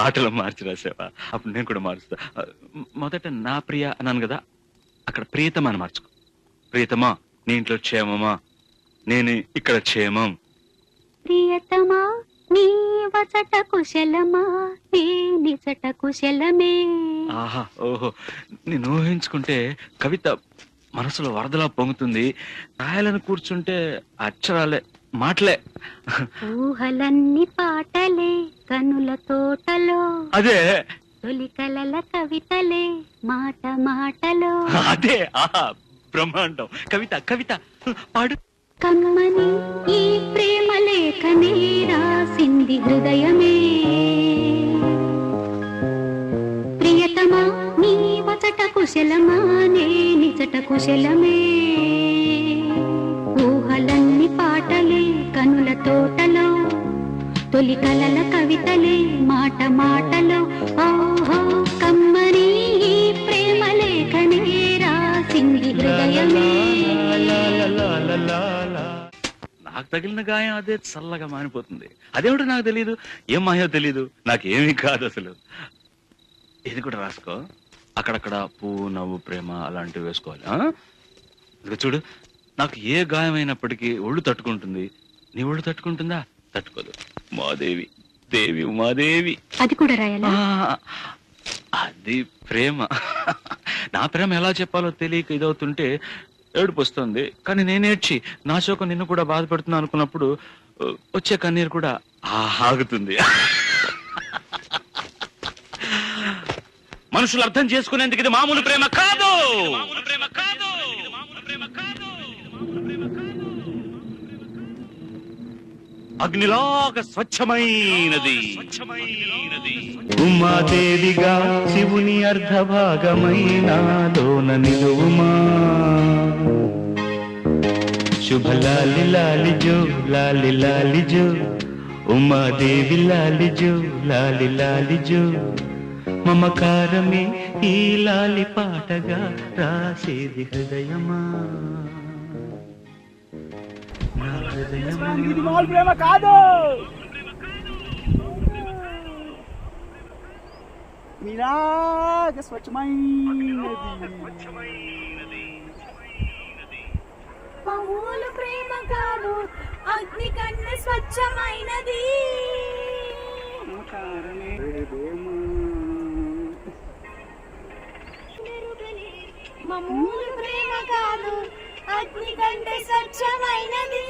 ఆటలో మార్చి రాసావా? అప్పుడు నేను కూడా మారుస్తా. మొదట నా ప్రియ అన్నాను కదా, అక్కడ ప్రియతమా అని మార్చుకో. ప్రియతమా, నీ ఇంట్లో క్షేమమా? నేను ఇక్కడ క్షేమం. ప్రియతమా, నీ వచట కుశలమా? నీ నిజట కుశలమే. ఆహా, ఓహో, నేను ఊహించుకుంటే కవిత మనసులో వరదలా పొంగుతుంది. రాయాలని కూర్చుంటే అక్షరాలే, మాటలే. ఊహలన్నీ పాటలే కనుల తోటలో, అదే తొలి కలల కవితలే మాట మాటలో. అదే, ఆహా, బ్రహ్మాండం. కవిత కవిత పాడు. కమ్మని ఈ ప్రేమ లేఖనే రాసింది హృదయమే. ప్రియతమా, నీ వచట కుశలమా? నే నిజట కుశలమే. ఊహలన్నీ పాటలే కనుల తోటలో, తొలి కలల కవితలే మాట మాటలో. ఓహో, కమ్మని ఈ ప్రేమ లేఖనే రాసింది హృదయమే. నాకు తగిలిన గాయం అదే చల్లగా మానిపోతుంది. అదేమిటో నాకు తెలియదు, ఏం మాయో తెలియదు, నాకేమీ కాదు అసలు. ఇది కూడా రాసుకో. అక్కడక్కడ పువ్వు, నవ్వు, ప్రేమ అలాంటివి వేసుకోవాలి. ఇదిగో చూడు, నాకు ఏ గాయమైనప్పటికీ ఒళ్ళు తట్టుకుంటుంది. నీ ఒళ్ళు తట్టుకుంటుందా? తట్టుకోదు. ఉమాదేవి, దేవి ఉమాదేవి. అది కూడా రాయాలా? అది ప్రేమ. నా ప్రేమ ఎలా చెప్పాలో తెలియక ఇదవుతుంటే ఏడుపు వస్తుంది. కానీ నేనేడ్చి నా శోకం నిన్ను కూడా బాధ పెడుతున్నా అనుకున్నప్పుడు వచ్చే కన్నీరు కూడా ఆగుతుంది. మనుషులు అర్థం చేసుకునేందుకు ఇది మామూలు ప్రేమ కాదు. అగ్నిలాగా స్వచ్ఛమైనది. ఉమాదేవిగా శివుని అర్ధభాగమైనాలోన నిలువుమా. శుభ లాలి లాలి జో, లాలి లాలి జో, ఉమాదేవి లాలి జో, లాలి లాలి జో. మమకారమే ఈ లాలి పాటగా రాసేది హృదయమా. ఇది మామూలు ప్రేమ కాదు. మీలాగ స్వచ్ఛమైనది. మామూలు ప్రేమ కాదు, అగ్ని కన్నా స్వచ్ఛమైనది. మామూలు ప్రేమ కాదు, అగ్ని కంటే స్వచ్ఛమైనది.